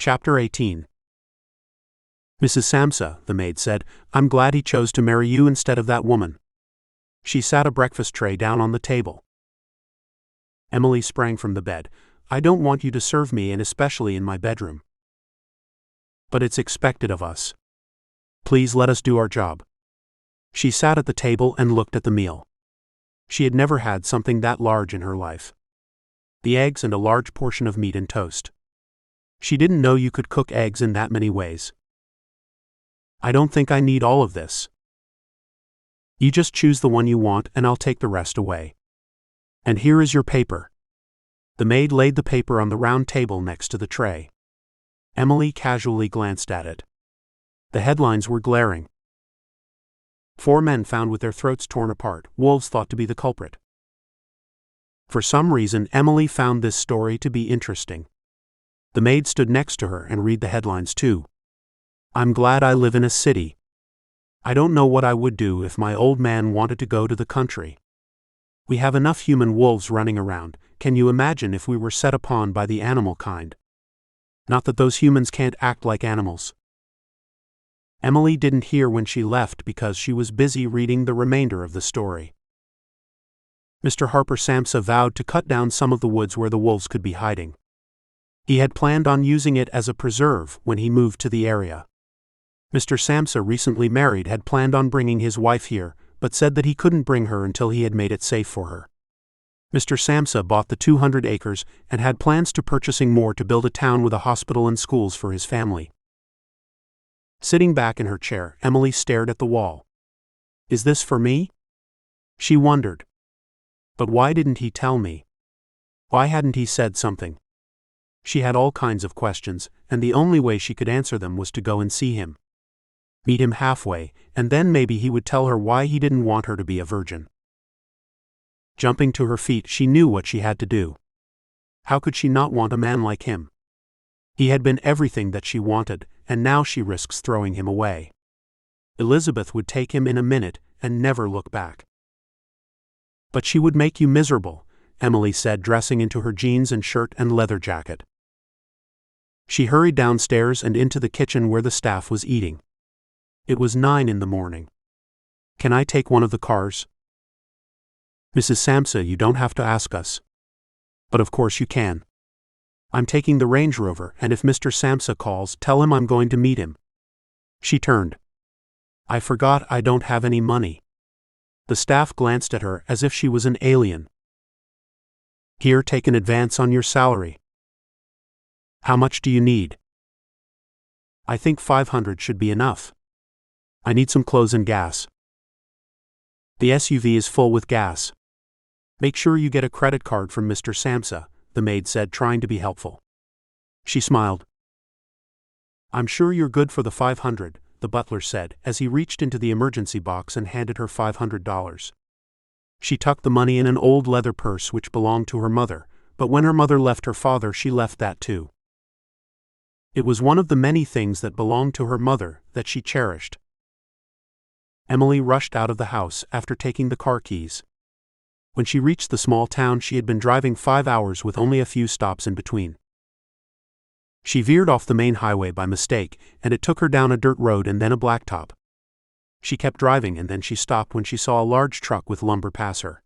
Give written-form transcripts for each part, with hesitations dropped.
Chapter 18. Mrs. Samsa, the maid said, I'm glad he chose to marry you instead of that woman. She sat a breakfast tray down on the table. Emily sprang from the bed. I don't want you to serve me, and especially in my bedroom. But it's expected of us. Please let us do our job. She sat at the table and looked at the meal. She had never had something that large in her life. The eggs and a large portion of meat and toast. She didn't know you could cook eggs in that many ways. I don't think I need all of this. You just choose the one you want and I'll take the rest away. And here is your paper. The maid laid the paper on the round table next to the tray. Emily casually glanced at it. The headlines were glaring. 4 men found with their throats torn apart, wolves thought to be the culprit. For some reason, Emily found this story to be interesting. The maid stood next to her and read the headlines too. I'm glad I live in a city. I don't know what I would do if my old man wanted to go to the country. We have enough human wolves running around. Can you imagine if we were set upon by the animal kind? Not that those humans can't act like animals. Emily didn't hear when she left because she was busy reading the remainder of the story. Mr. Harper Samsa vowed to cut down some of the woods where the wolves could be hiding. He had planned on using it as a preserve when he moved to the area. Mr. Samsa, recently married, had planned on bringing his wife here, but said that he couldn't bring her until he had made it safe for her. Mr. Samsa bought the 200 acres and had plans to purchasing more to build a town with a hospital and schools for his family. Sitting back in her chair, Emily stared at the wall. Is this for me? She wondered. But why didn't he tell me? Why hadn't he said something? She had all kinds of questions, and the only way she could answer them was to go and see him. Meet him halfway, and then maybe he would tell her why he didn't want her to be a virgin. Jumping to her feet, she knew what she had to do. How could she not want a man like him? He had been everything that she wanted, and now she risks throwing him away. Elizabeth would take him in a minute and never look back. But she would make you miserable, Emily said, dressing into her jeans and shirt and leather jacket. She hurried downstairs and into the kitchen where the staff was eating. It was 9 in the morning. Can I take one of the cars? Mrs. Samsa, you don't have to ask us. But of course you can. I'm taking the Range Rover, and if Mr. Samsa calls, tell him I'm going to meet him. She turned. I forgot I don't have any money. The staff glanced at her as if she was an alien. Here, take an advance on your salary. How much do you need? I think 500 should be enough. I need some clothes and gas. The SUV is full with gas. Make sure you get a credit card from Mr. Samsa, the maid said, trying to be helpful. She smiled. I'm sure you're good for the 500, the butler said, as he reached into the emergency box and handed her $500. She tucked the money in an old leather purse which belonged to her mother, but when her mother left her father, she left that too. It was one of the many things that belonged to her mother that she cherished. Emily rushed out of the house after taking the car keys. When she reached the small town, she had been driving 5 hours with only a few stops in between. She veered off the main highway by mistake, and it took her down a dirt road and then a blacktop. She kept driving, and then she stopped when she saw a large truck with lumber pass her.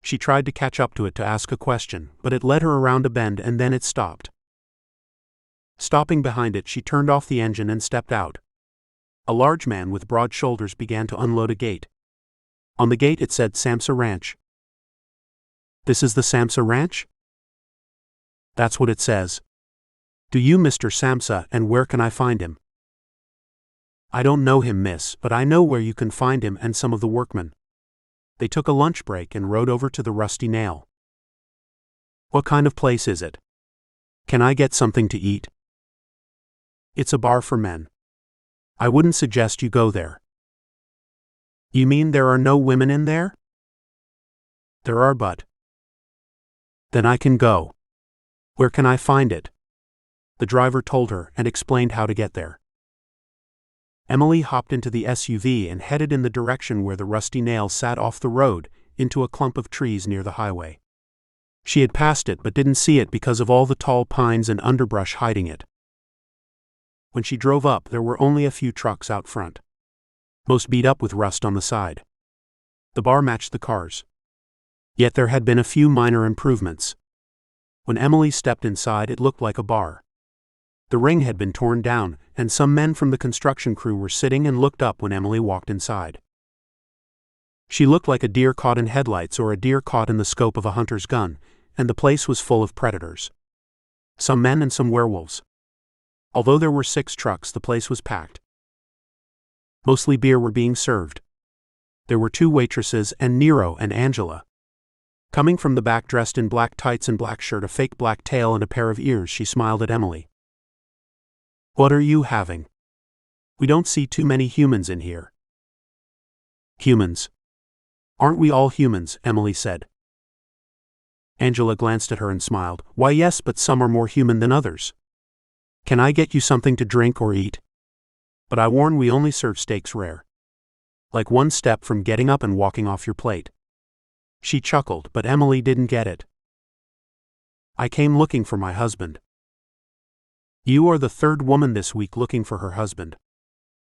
She tried to catch up to it to ask a question, but it led her around a bend and then it stopped. Stopping behind it, she turned off the engine and stepped out. A large man with broad shoulders began to unload a gate. On the gate it said Samsa Ranch. This is the Samsa Ranch? That's what it says. Do you, Mr. Samsa, and where can I find him? I don't know him, miss, but I know where you can find him and some of the workmen. They took a lunch break and rode over to the Rusty Nail. What kind of place is it? Can I get something to eat? It's a bar for men. I wouldn't suggest you go there. You mean there are no women in there? There are, but. Then I can go. Where can I find it? The driver told her and explained how to get there. Emily hopped into the SUV and headed in the direction where the Rusty Nail sat off the road, into a clump of trees near the highway. She had passed it but didn't see it because of all the tall pines and underbrush hiding it. When she drove up, there were only a few trucks out front, most beat up with rust on the side. The bar matched the cars. Yet there had been a few minor improvements. When Emily stepped inside, it looked like a bar. The ring had been torn down, and some men from the construction crew were sitting and looked up when Emily walked inside. She looked like a deer caught in headlights or a deer caught in the scope of a hunter's gun, and the place was full of predators. Some men and some werewolves. Although there were 6 trucks, the place was packed. Mostly beer were being served. There were 2 waitresses and Nero and Angela. Coming from the back dressed in black tights and black shirt, a fake black tail and a pair of ears, she smiled at Emily. "What are you having? We don't see too many humans in here." "Humans? Aren't we all humans?" Emily said. Angela glanced at her and smiled. "Why yes, but some are more human than others. Can I get you something to drink or eat? But I warn, we only serve steaks rare. Like one step from getting up and walking off your plate." She chuckled, but Emily didn't get it. "I came looking for my husband." "You are the 3rd woman this week looking for her husband.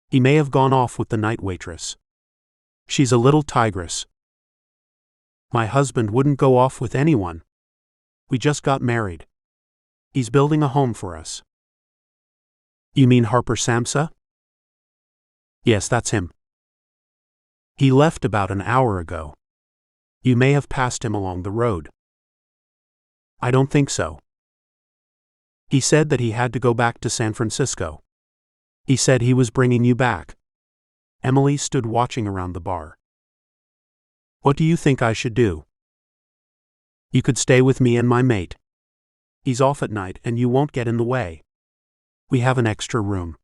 He may have gone off with the night waitress. She's a little tigress." "My husband wouldn't go off with anyone. We just got married. He's building a home for us." "You mean Harper Samsa?" "Yes, that's him. He left about an hour ago. You may have passed him along the road." "I don't think so. He said that he had to go back to San Francisco. He said he was bringing you back." Emily stood watching around the bar. "What do you think I should do?" "You could stay with me and my mate. He's off at night and you won't get in the way. We have an extra room.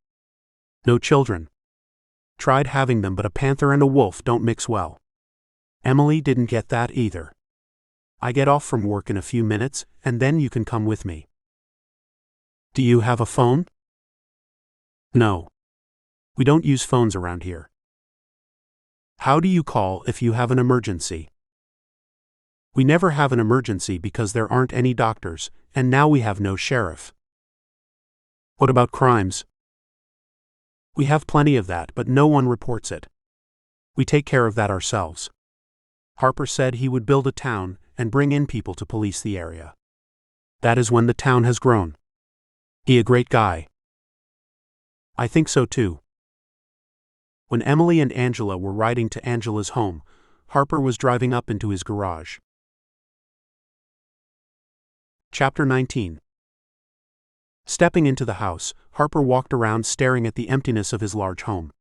No children. Tried having them, but a panther and a wolf don't mix well." Emily didn't get that either. "I get off from work in a few minutes, and then you can come with me." "Do you have a phone?" "No. We don't use phones around here." "How do you call if you have an emergency?" "We never have an emergency because there aren't any doctors, and now we have no sheriff." "What about crimes?" "We have plenty of that, but no one reports it. We take care of that ourselves. Harper said he would build a town and bring in people to police the area. That is when the town has grown. He a great guy." "I think so too." When Emily and Angela were riding to Angela's home, Harper was driving up into his garage. Chapter 19. Stepping into the house, Harper walked around staring at the emptiness of his large home.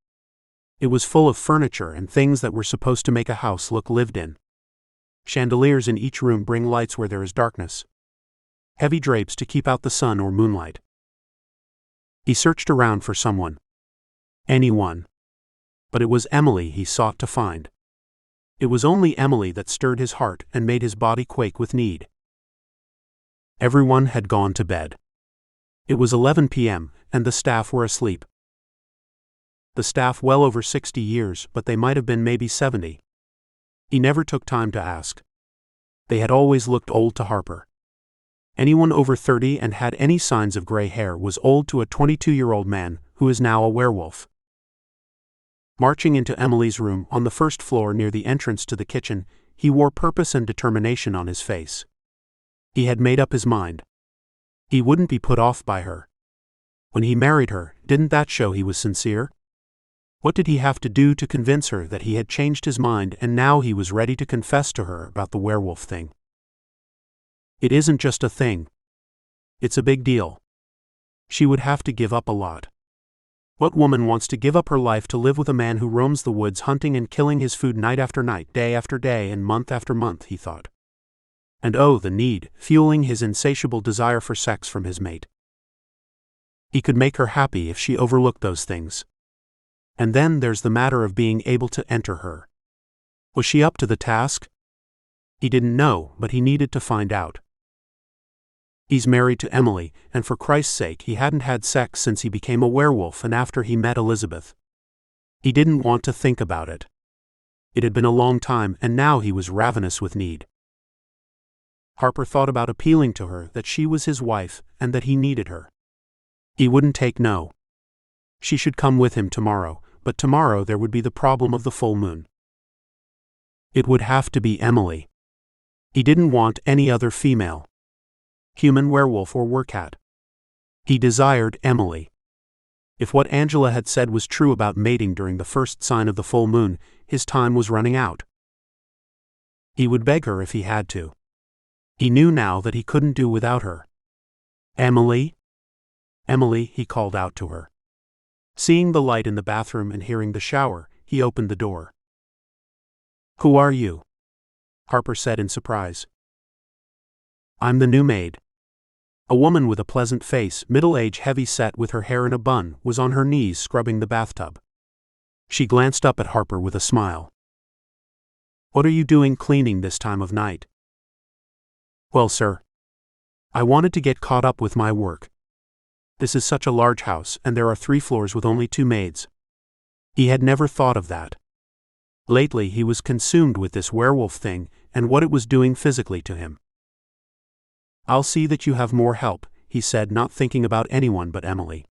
It was full of furniture and things that were supposed to make a house look lived in. Chandeliers in each room bring lights where there is darkness. Heavy drapes to keep out the sun or moonlight. He searched around for someone. Anyone. But it was Emily he sought to find. It was only Emily that stirred his heart and made his body quake with need. Everyone had gone to bed. It was 11 p.m., and the staff were asleep. The staff well over 60 years, but they might have been maybe 70. He never took time to ask. They had always looked old to Harper. Anyone over 30 and had any signs of gray hair was old to a 22-year-old man who is now a werewolf. Marching into Emily's room on the first floor near the entrance to the kitchen, he wore purpose and determination on his face. He had made up his mind. He wouldn't be put off by her. When he married her, didn't that show he was sincere? What did he have to do to convince her that he had changed his mind and now he was ready to confess to her about the werewolf thing? It isn't just a thing. It's a big deal. She would have to give up a lot. What woman wants to give up her life to live with a man who roams the woods hunting and killing his food night after night, day after day, and month after month, he thought. And oh, the need, fueling his insatiable desire for sex from his mate. He could make her happy if she overlooked those things. And then there's the matter of being able to enter her. Was she up to the task? He didn't know, but he needed to find out. He's married to Emily, and for Christ's sake he hadn't had sex since he became a werewolf and after he met Elizabeth. He didn't want to think about it. It had been a long time, and now he was ravenous with need. Harper thought about appealing to her that she was his wife and that he needed her. He wouldn't take no. She should come with him tomorrow, but tomorrow there would be the problem of the full moon. It would have to be Emily. He didn't want any other female. Human, werewolf, or werecat. He desired Emily. If what Angela had said was true about mating during the first sign of the full moon, his time was running out. He would beg her if he had to. He knew now that he couldn't do without her. Emily? Emily, he called out to her. Seeing the light in the bathroom and hearing the shower, he opened the door. Who are you? Harper said in surprise. I'm the new maid. A woman with a pleasant face, middle-aged, heavy-set, with her hair in a bun, was on her knees scrubbing the bathtub. She glanced up at Harper with a smile. What are you doing cleaning this time of night? Well, sir, I wanted to get caught up with my work. This is such a large house, and there are 3 floors with only 2 maids. He had never thought of that. Lately he was consumed with this werewolf thing and what it was doing physically to him. I'll see that you have more help, he said, not thinking about anyone but Emily.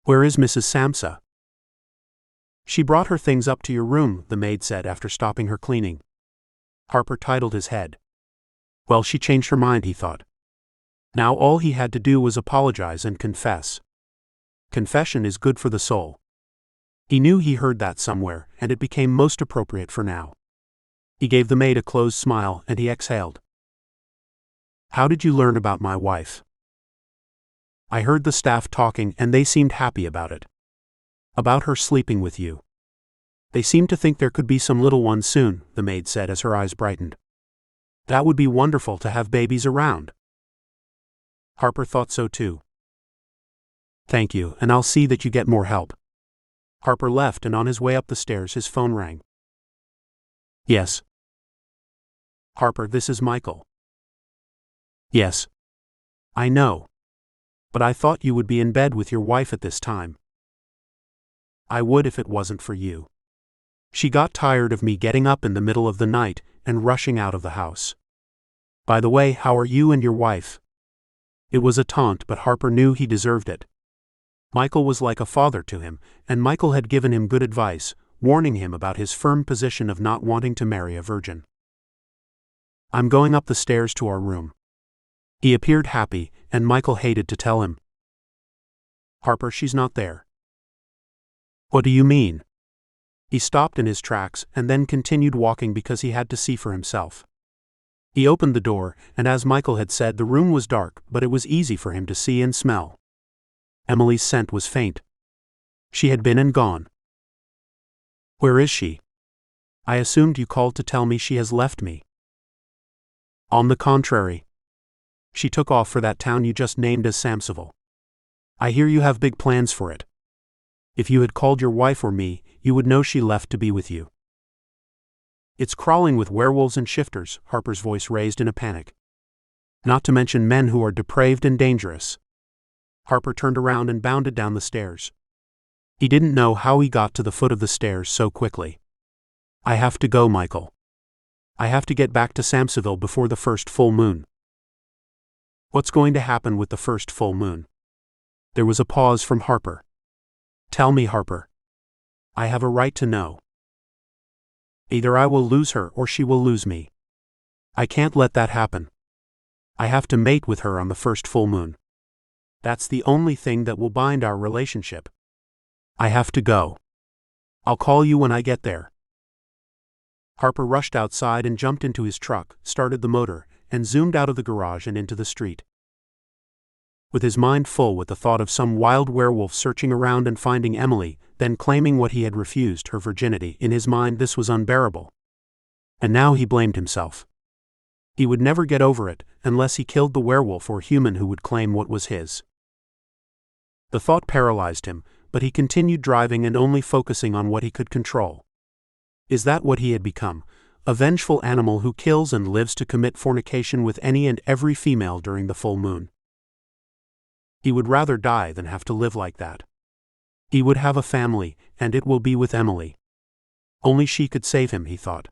Where is Mrs. Samsa? She brought her things up to your room, the maid said after stopping her cleaning. Harper titled his head. Well, she changed her mind, he thought. Now all he had to do was apologize and confess. Confession is good for the soul. He knew he heard that somewhere, and it became most appropriate for now. He gave the maid a closed smile and he exhaled. How did you learn about my wife? I heard the staff talking and they seemed happy about it. About her sleeping with you. They seem to think there could be some little one soon, the maid said as her eyes brightened. That would be wonderful to have babies around. Harper thought so too. Thank you, and I'll see that you get more help. Harper left, and on his way up the stairs his phone rang. Yes. Harper, this is Michael. Yes. I know. But I thought you would be in bed with your wife at this time. I would if it wasn't for you. She got tired of me getting up in the middle of the night and rushing out of the house. By the way, how are you and your wife? It was a taunt, but Harper knew he deserved it. Michael was like a father to him, and Michael had given him good advice, warning him about his firm position of not wanting to marry a virgin. I'm going up the stairs to our room. He appeared happy, and Michael hated to tell him. Harper, she's not there. What do you mean? He stopped in his tracks and then continued walking because he had to see for himself. He opened the door, and as Michael had said, the room was dark, but it was easy for him to see and smell. Emily's scent was faint. She had been and gone. Where is she? I assumed you called to tell me she has left me. On the contrary. She took off for that town you just named as Insatiable. I hear you have big plans for it. If you had called your wife or me, you would know she left to be with you. It's crawling with werewolves and shifters, Harper's voice raised in a panic. Not to mention men who are depraved and dangerous. Harper turned around and bounded down the stairs. He didn't know how he got to the foot of the stairs so quickly. I have to go, Michael. I have to get back to Insatiable before the first full moon. What's going to happen with the first full moon? There was a pause from Harper. Tell me, Harper. I have a right to know. Either I will lose her or she will lose me. I can't let that happen. I have to mate with her on the first full moon. That's the only thing that will bind our relationship. I have to go. I'll call you when I get there. Harper rushed outside and jumped into his truck, started the motor, and zoomed out of the garage and into the street. With his mind full with the thought of some wild werewolf searching around and finding Emily, then claiming what he had refused, her virginity, in his mind this was unbearable. And now he blamed himself. He would never get over it, unless he killed the werewolf or human who would claim what was his. The thought paralyzed him, but he continued driving and only focusing on what he could control. Is that what he had become? A vengeful animal who kills and lives to commit fornication with any and every female during the full moon. He would rather die than have to live like that. He would have a family, and it will be with Emily. Only she could save him, he thought.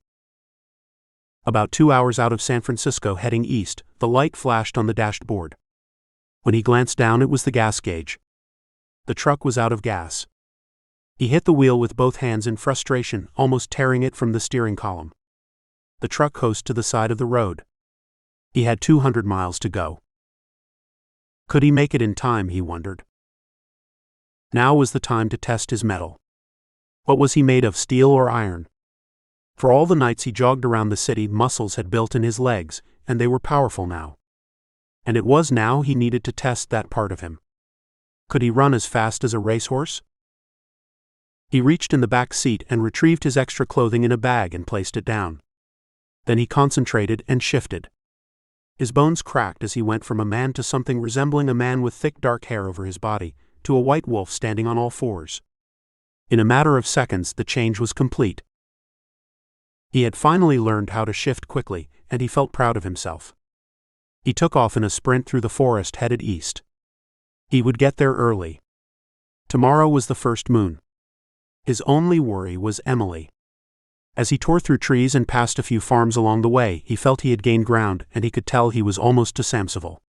About 2 hours out of San Francisco heading east, the light flashed on the dashboard. When he glanced down, it was the gas gauge. The truck was out of gas. He hit the wheel with both hands in frustration, almost tearing it from the steering column. The truck coasted to the side of the road. He had 200 miles to go. Could he make it in time, he wondered. Now was the time to test his mettle. What was he made of, steel or iron? For all the nights he jogged around the city, muscles had built in his legs, and they were powerful now. And it was now he needed to test that part of him. Could he run as fast as a racehorse? He reached in the back seat and retrieved his extra clothing in a bag and placed it down. Then he concentrated and shifted. His bones cracked as he went from a man to something resembling a man with thick dark hair over his body, to a white wolf standing on all fours. In a matter of seconds the change was complete. He had finally learned how to shift quickly, and he felt proud of himself. He took off in a sprint through the forest headed east. He would get there early. Tomorrow was the first moon. His only worry was Emily. As he tore through trees and passed a few farms along the way, he felt he had gained ground, and he could tell he was almost to Samseville.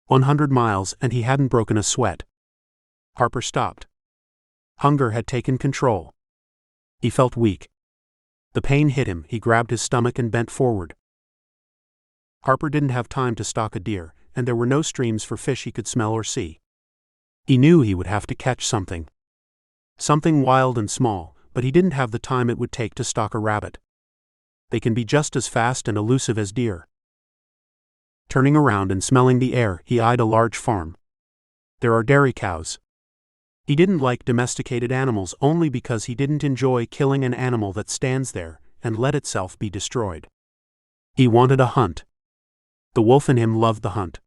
100 miles, and he hadn't broken a sweat. Harper stopped. Hunger had taken control. He felt weak. The pain hit him, he grabbed his stomach and bent forward. Harper didn't have time to stalk a deer, and there were no streams for fish he could smell or see. He knew he would have to catch something. Something wild and small, but he didn't have the time it would take to stalk a rabbit. They can be just as fast and elusive as deer. Turning around and smelling the air, he eyed a large farm. There are dairy cows. He didn't like domesticated animals only because he didn't enjoy killing an animal that stands there and let itself be destroyed. He wanted a hunt. The wolf in him loved the hunt.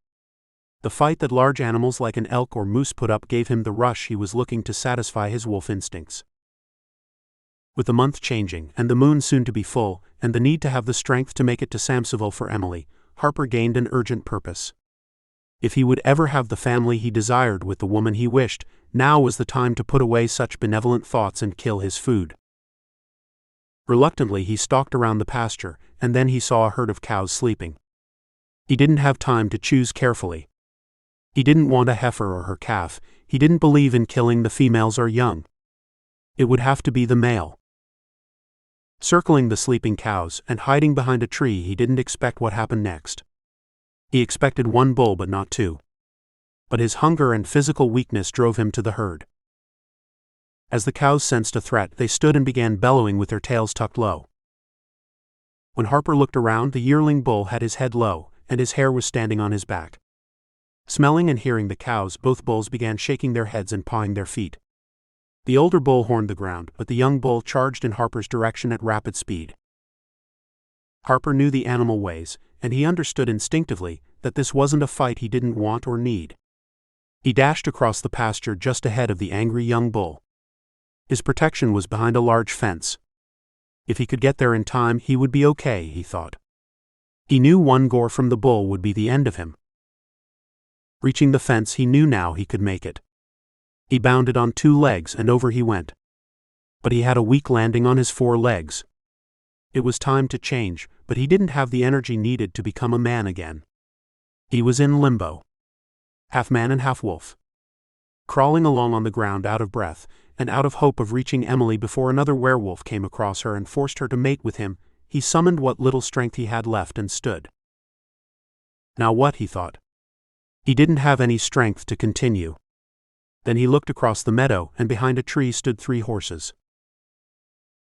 The fight that large animals like an elk or moose put up gave him the rush he was looking to satisfy his wolf instincts. With the month changing and the moon soon to be full, and the need to have the strength to make it to Samseville for Emily, Harper gained an urgent purpose. If he would ever have the family he desired with the woman he wished, now was the time to put away such benevolent thoughts and kill his food. Reluctantly he stalked around the pasture, and then he saw a herd of cows sleeping. He didn't have time to choose carefully. He didn't want a heifer or her calf, he didn't believe in killing the females or young. It would have to be the male. Circling the sleeping cows and hiding behind a tree, he didn't expect what happened next. He expected one bull but not two. But his hunger and physical weakness drove him to the herd. As the cows sensed a threat, they stood and began bellowing with their tails tucked low. When Harper looked around, the yearling bull had his head low, and his hair was standing on his back. Smelling and hearing the cows, both bulls began shaking their heads and pawing their feet. The older bull horned the ground, but the young bull charged in Harper's direction at rapid speed. Harper knew the animal ways, and he understood instinctively that this wasn't a fight he didn't want or need. He dashed across the pasture just ahead of the angry young bull. His protection was behind a large fence. If he could get there in time, he would be okay, he thought. He knew one gore from the bull would be the end of him. Reaching the fence, he knew now he could make it. He bounded on 2 legs and over he went. But he had a weak landing on his 4 legs. It was time to change, but he didn't have the energy needed to become a man again. He was in limbo. Half man and half wolf. Crawling along on the ground out of breath, and out of hope of reaching Emily before another werewolf came across her and forced her to mate with him, he summoned what little strength he had left and stood. Now what, he thought. He didn't have any strength to continue. Then he looked across the meadow, and behind a tree stood 3 horses.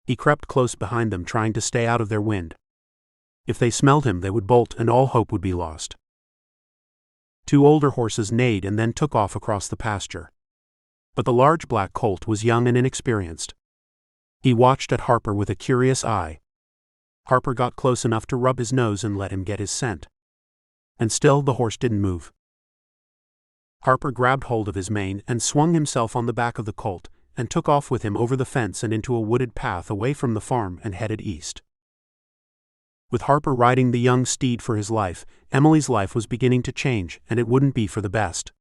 He crept close behind them, trying to stay out of their wind. If they smelled him, they would bolt, and all hope would be lost. 2 older horses neighed and then took off across the pasture. But the large black colt was young and inexperienced. He watched at Harper with a curious eye. Harper got close enough to rub his nose and let him get his scent. And still the horse didn't move. Harper grabbed hold of his mane and swung himself on the back of the colt, and took off with him over the fence and into a wooded path away from the farm and headed east. With Harper riding the young steed for his life, Emily's life was beginning to change, and it wouldn't be for the best.